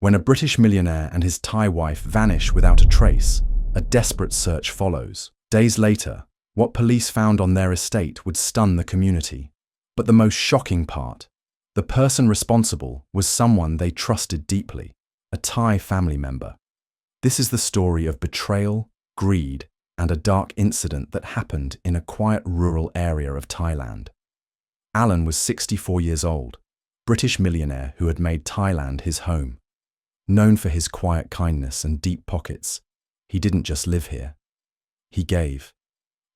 When a British millionaire and his Thai wife vanish without a trace, a desperate search follows. Days later, what police found on their estate would stun the community. But the most shocking part, the person responsible was someone they trusted deeply, a Thai family member. This is the story of betrayal, greed, and a dark incident that happened in a quiet rural area of Thailand. Alan was 64 years old, British millionaire who had made Thailand his home. Known for his quiet kindness and deep pockets, he didn't just live here. He gave.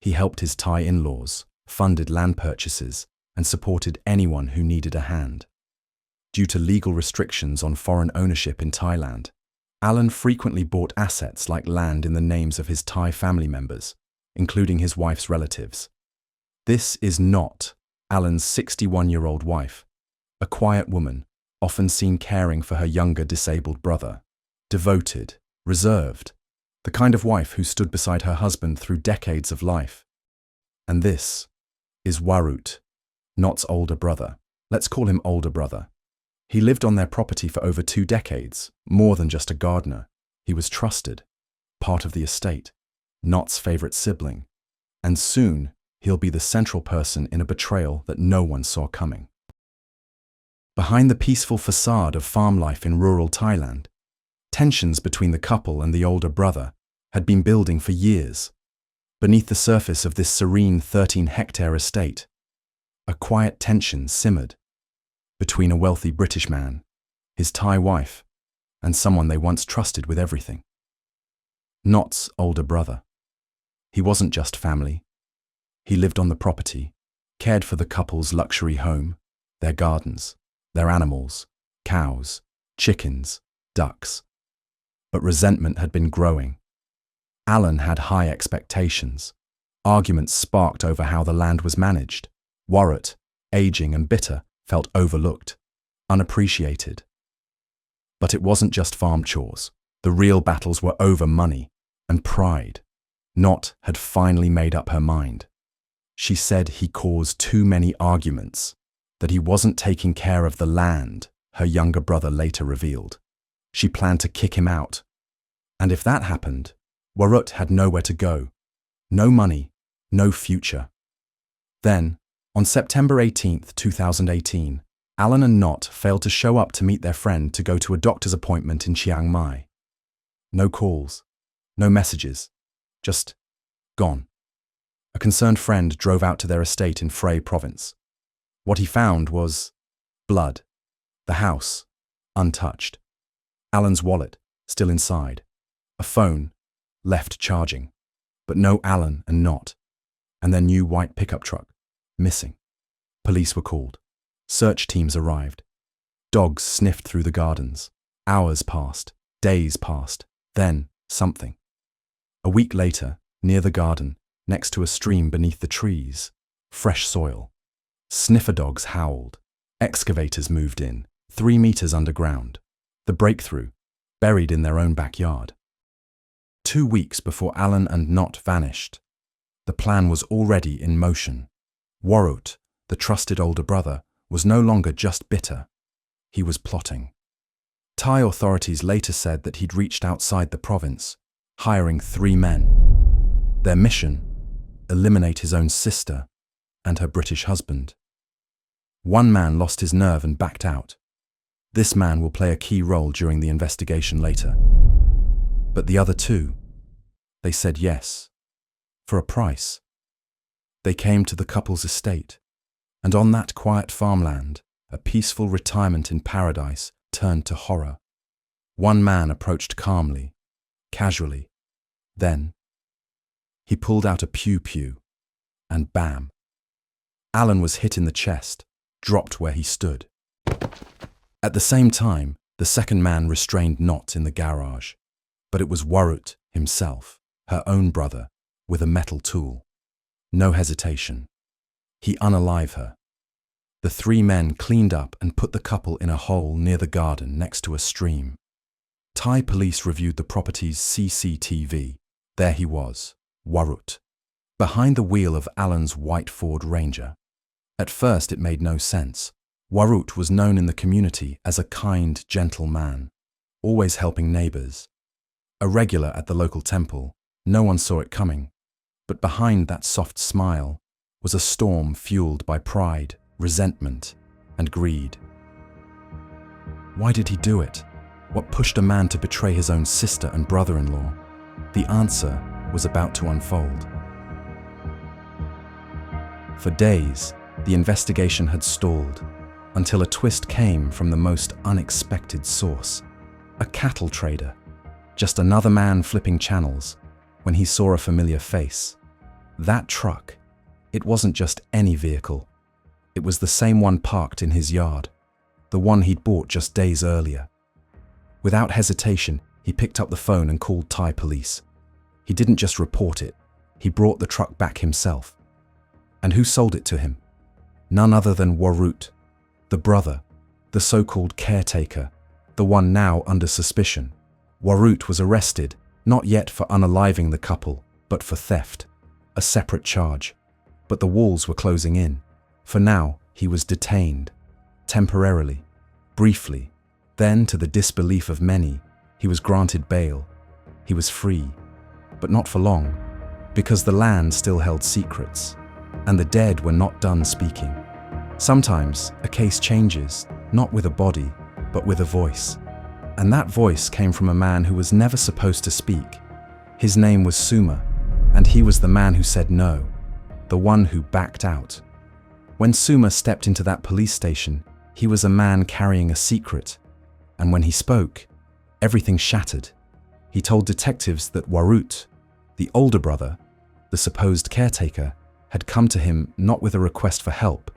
He helped his Thai in-laws, funded land purchases, and supported anyone who needed a hand. Due to legal restrictions on foreign ownership in Thailand, Alan frequently bought assets like land in the names of his Thai family members, including his wife's relatives. This is not Alan's 61-year-old wife, a quiet woman, often seen caring for her younger disabled brother. Devoted, reserved, the kind of wife who stood beside her husband through decades of life. And this is Warut, Not's older brother. Let's call him older brother. He lived on their property for over 2 decades, more than just a gardener. He was trusted, part of the estate, Not's favorite sibling, and soon he'll be the central person in a betrayal that no one saw coming. Behind the peaceful facade of farm life in rural Thailand, tensions between the couple and the older brother had been building for years. Beneath the surface of this serene 13-hectare estate, a quiet tension simmered between a wealthy British man, his Thai wife, and someone they once trusted with everything. Not's older brother. He wasn't just family. He lived on the property, cared for the couple's luxury home, their gardens, their animals, cows, chickens, ducks. But resentment had been growing. Alan had high expectations. Arguments sparked over how the land was managed. Warut, aging and bitter, felt overlooked, unappreciated. But it wasn't just farm chores. The real battles were over money and pride. Not had finally made up her mind. She said he caused too many arguments, that he wasn't taking care of the land, her younger brother later revealed. She planned to kick him out. And if that happened, Warut had nowhere to go. No money, no future. Then, on September 18, 2018, Alan and Not failed to show up to meet their friend to go to a doctor's appointment in Chiang Mai. No calls, no messages, just gone. A concerned friend drove out to their estate in Phrae province. What he found was blood, the house, untouched. Alan's wallet, still inside. A phone, left charging. But no Alan and Not. And their new white pickup truck, missing. Police were called. Search teams arrived. Dogs sniffed through the gardens. Hours passed. Days passed. Then, something. A week later, near the garden, next to a stream beneath the trees, fresh soil. Sniffer dogs howled. Excavators moved in, 3 meters underground. The breakthrough, buried in their own backyard. 2 weeks before Alan and Not vanished, the plan was already in motion. Warut, the trusted older brother, was no longer just bitter. He was plotting. Thai authorities later said that he'd reached outside the province, hiring 3 men. Their mission? Eliminate his own sister and her British husband. One man lost his nerve and backed out. This man will play a key role during the investigation later. But the other 2, they said yes, for a price. They came to the couple's estate, and on that quiet farmland, a peaceful retirement in paradise turned to horror. One man approached calmly, casually. Then, he pulled out a pew-pew, and bam. Alan was hit in the chest, dropped where he stood. At the same time, the second man restrained Not in the garage. But it was Warut himself, her own brother, with a metal tool. No hesitation. He unalived her. The 3 men cleaned up and put the couple in a hole near the garden next to a stream. Thai police reviewed the property's CCTV. There he was, Warut, behind the wheel of Alan's white Ford Ranger. At first it made no sense. Warut was known in the community as a kind, gentle man. always helping neighbors. A regular at the local temple, no one saw it coming. But behind that soft smile was a storm fueled by pride, resentment, and greed. Why did he do it? What pushed a man to betray his own sister and brother-in-law? The answer was about to unfold. For days, the investigation had stalled, until a twist came from the most unexpected source. A cattle trader, just another man flipping channels, when he saw a familiar face. That truck, it wasn't just any vehicle. It was the same one parked in his yard, the one he'd bought just days earlier. Without hesitation, he picked up the phone and called Thai police. He didn't just report it, he brought the truck back himself. And who sold it to him? None other than Warut, the brother, the so-called caretaker, the one now under suspicion. Warut was arrested, not yet for unaliving the couple, but for theft, a separate charge. But the walls were closing in. For now, he was detained, temporarily, briefly. Then, to the disbelief of many, he was granted bail. He was free, but not for long, because the land still held secrets, and the dead were not done speaking. Sometimes, a case changes, not with a body, but with a voice. And that voice came from a man who was never supposed to speak. His name was Suma, and he was the man who said no, the one who backed out. When Suma stepped into that police station, he was a man carrying a secret, and when he spoke, everything shattered. He told detectives that Warut, the older brother, the supposed caretaker, had come to him not with a request for help,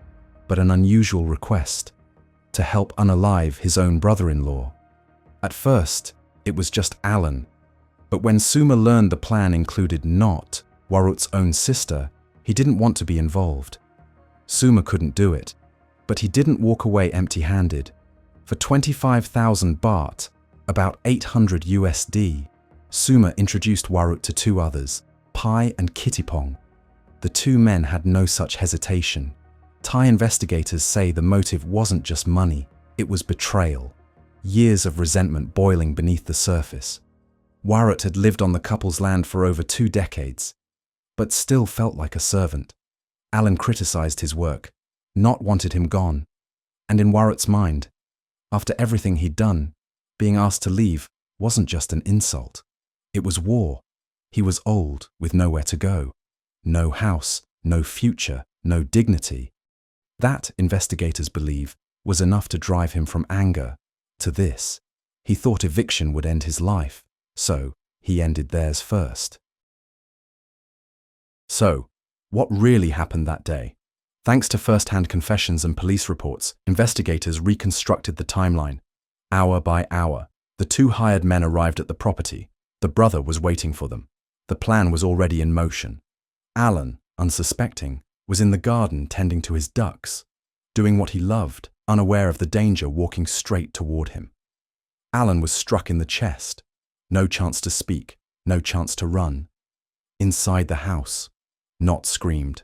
but an unusual request to help unalive his own brother-in-law. At first, it was just Alan, but when Suma learned the plan included not Warut's own sister, he didn't want to be involved. Suma couldn't do it, but he didn't walk away empty-handed. For 25,000 baht, about 800 USD, Suma introduced Warut to two others, Pai and Kittipong. The two men had no such hesitation. Thai investigators say the motive wasn't just money, it was betrayal. Years of resentment boiling beneath the surface. Warut had lived on the couple's land for over 2 decades, but still felt like a servant. Alan criticized his work, not wanted him gone. And in Warut's mind, after everything he'd done, being asked to leave wasn't just an insult. It was war. He was old, with nowhere to go. No house, no future, no dignity. That, investigators believe, was enough to drive him from anger to this. He thought eviction would end his life, so he ended theirs first. So, what really happened that day? Thanks to first-hand confessions and police reports, investigators reconstructed the timeline. Hour by hour, the two hired men arrived at the property. The brother was waiting for them. The plan was already in motion. Alan, unsuspecting, was in the garden tending to his ducks, doing what he loved, unaware of the danger walking straight toward him. Alan was struck in the chest. No chance to speak, no chance to run. Inside the house, Not screamed.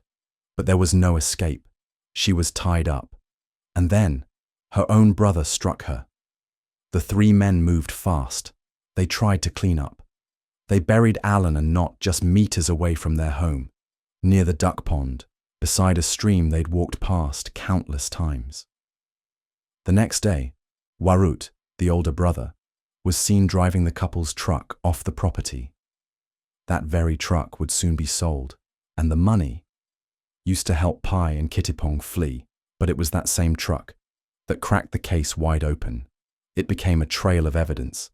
But there was no escape. She was tied up. And then, her own brother struck her. The 3 men moved fast. They tried to clean up. They buried Alan and Not just meters away from their home, near the duck pond, beside a stream they'd walked past countless times. The next day, Warut, the older brother, was seen driving the couple's truck off the property. That very truck would soon be sold, and the money used to help Pai and Kittipong flee, but it was that same truck that cracked the case wide open. It became a trail of evidence.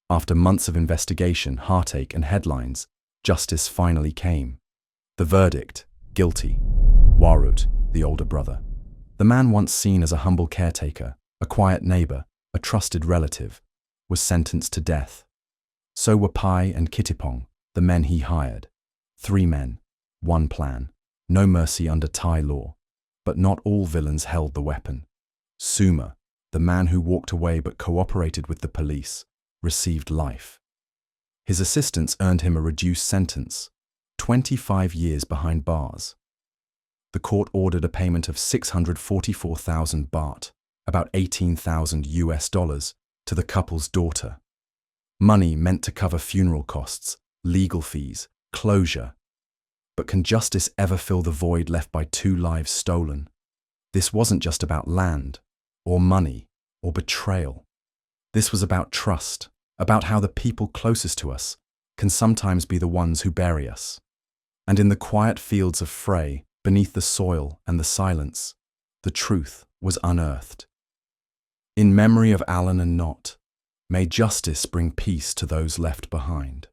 After months of investigation, heartache, and headlines, justice finally came. The verdict: guilty. Warut, the older brother. The man once seen as a humble caretaker, a quiet neighbor, a trusted relative, was sentenced to death. So were Pai and Kittipong, the men he hired. 3 men, 1 plan, no mercy under Thai law. But not all villains held the weapon. Suma, the man who walked away but cooperated with the police, received life. His assistants earned him a reduced sentence, 25 years behind bars. The court ordered a payment of 644,000 baht, about $18,000, to the couple's daughter. Money meant to cover funeral costs, legal fees, closure. But can justice ever fill the void left by 2 lives stolen? This wasn't just about land, or money, or betrayal. This was about trust, about how the people closest to us can sometimes be the ones who bury us. And in the quiet fields of Frey, beneath the soil and the silence, the truth was unearthed. In memory of Alan and Not, may justice bring peace to those left behind.